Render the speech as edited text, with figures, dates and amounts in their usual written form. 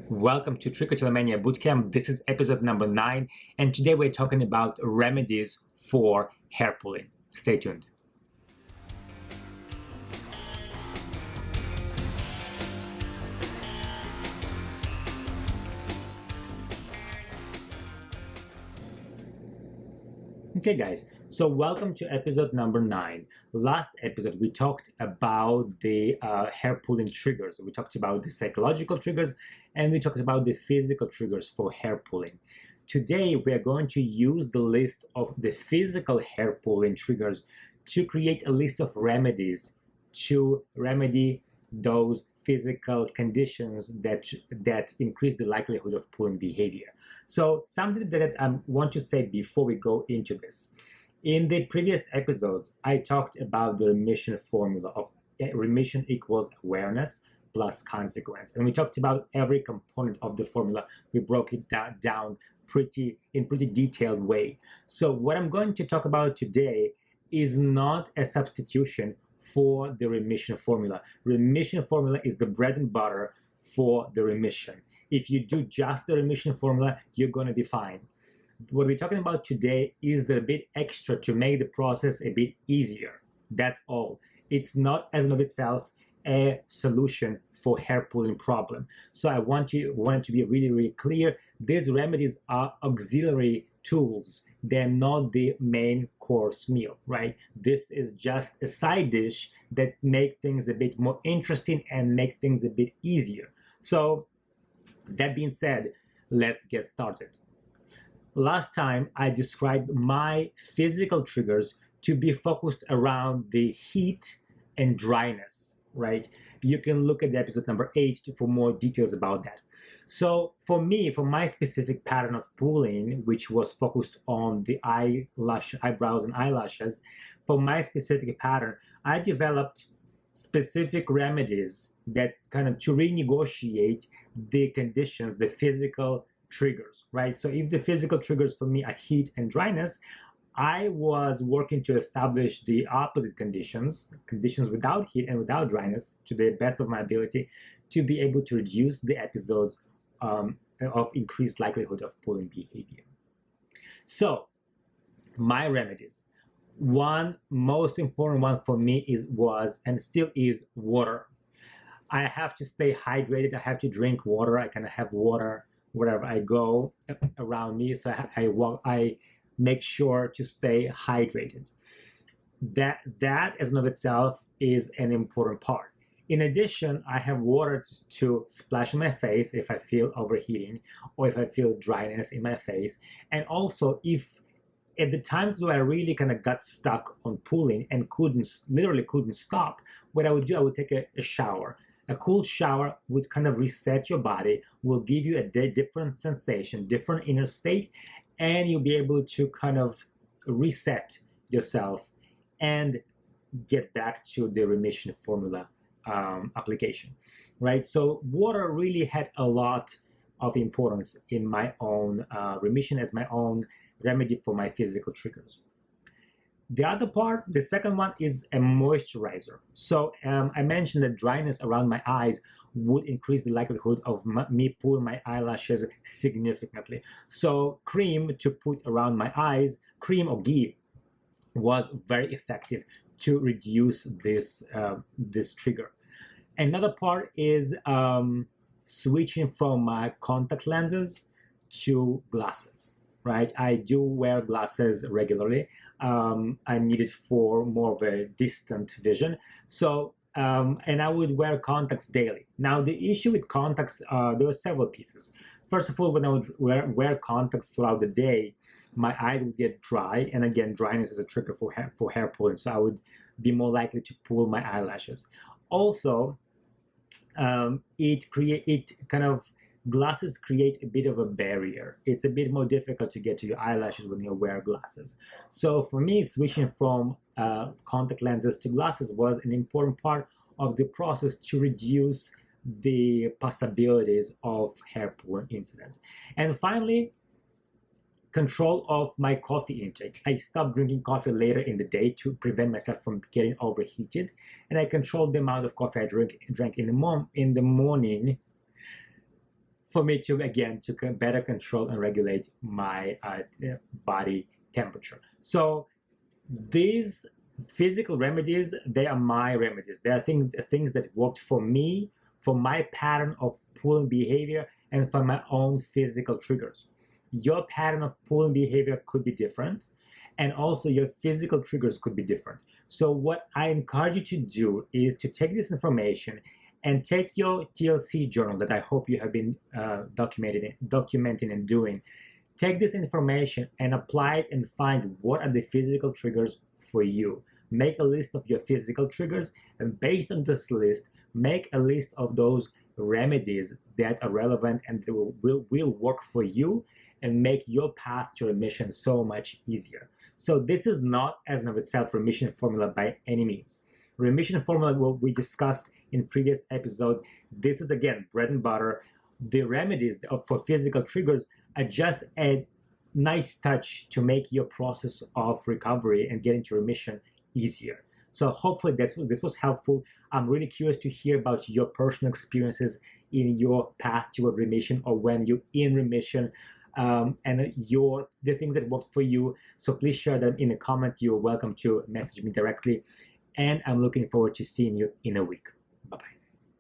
Welcome to Trichotillomania Bootcamp. This is episode number 9, and today we're talking about remedies for hair pulling. Stay tuned. Okay guys, so welcome to episode number 9. Last episode we talked about the hair pulling triggers. We talked about the psychological triggers and we talked about the physical triggers for hair pulling. Today we are going to use the list of the physical hair pulling triggers to create a list of remedies to remedy those physical conditions that increase the likelihood of pulling behavior. So something that I want to say before we go into this. In the previous episodes, I talked about the remission formula of remission equals awareness plus consequence. And we talked about every component of the formula. We broke it down in pretty detailed way. So what I'm going to talk about today is not a substitution for the remission formula. Remission formula is the bread and butter for the remission. If you do just the remission formula, you're going to be fine. What we're talking about today is the bit extra to make the process a bit easier. That's all. It's not as of itself a solution for hair pulling problem. So I want it to be really, really clear. These remedies are auxiliary tools. They're not the main course meal, right? This is just a side dish that make things a bit more interesting and make things a bit easier. So that being said, let's get started. Last time I described my physical triggers to be focused around the heat and dryness, right? You can look at the episode number 8 for more details about that. So for me, for my specific pattern of pulling, which was focused on the eyebrows and eyelashes, for my specific pattern, I developed specific remedies that kind of to renegotiate the conditions, the physical triggers, right? So if the physical triggers for me are heat and dryness, I was working to establish the opposite conditions without heat and without dryness to the best of my ability to be able to reduce the episodes of increased likelihood of pulling behavior. So my remedies. One most important one for me was and still is water. I have to stay hydrated. I have to drink water. I kind of have water wherever I go around me. So I make sure to stay hydrated. That as and of itself is an important part. In addition, I have water to splash in my face if I feel overheating or if I feel dryness in my face. And also if at the times where I really kind of got stuck on pulling and literally couldn't stop, what I would do, I would take a shower. A cool shower would kind of reset your body, will give you a different sensation, different inner state, and you'll be able to kind of reset yourself and get back to the remission formula application, right? So water really had a lot of importance in my own remission as my own remedy for my physical triggers. The other part, the second one, is a moisturizer. So I mentioned that dryness around my eyes would increase the likelihood of me pulling my eyelashes significantly. So cream to put around my eyes, cream or ghee, was very effective to reduce this trigger. Another part is switching from my contact lenses to glasses, right? I do wear glasses regularly. I need it for more of a distant vision. So, and I would wear contacts daily. Now, the issue with contacts, there were several pieces. First of all, when I would wear contacts throughout the day, my eyes would get dry. And again, dryness is a trigger for hair pulling. So I would be more likely to pull my eyelashes. Also, glasses create a bit of a barrier. It's a bit more difficult to get to your eyelashes when you wear glasses. So for me, switching from contact lenses to glasses was an important part of the process to reduce the possibilities of hair pulling incidents. And finally, control of my coffee intake. I stopped drinking coffee later in the day to prevent myself from getting overheated, and I controlled the amount of coffee I drank in the morning for me to, again, to better control and regulate my body temperature. So these physical remedies, they are my remedies. They are things that worked for me, for my pattern of pulling behavior, and for my own physical triggers. Your pattern of pulling behavior could be different, and also your physical triggers could be different. So what I encourage you to do is to take this information and take your TLC journal that I hope you have been documenting and doing. Take this information and apply it and find what are the physical triggers for you. Make a list of your physical triggers, and based on this list, make a list of those remedies that are relevant and will work for you and make your path to remission so much easier. So this is not, as in of itself, remission formula by any means. Remission formula, what we discussed in previous episodes, this is, again, bread and butter. The remedies for physical triggers are just a nice touch to make your process of recovery and getting to remission easier. So hopefully this was helpful. I'm really curious to hear about your personal experiences in your path toward remission, or when you're in remission, and the things that worked for you. So please share them in a comment. You're welcome to message me directly. And I'm looking forward to seeing you in a week.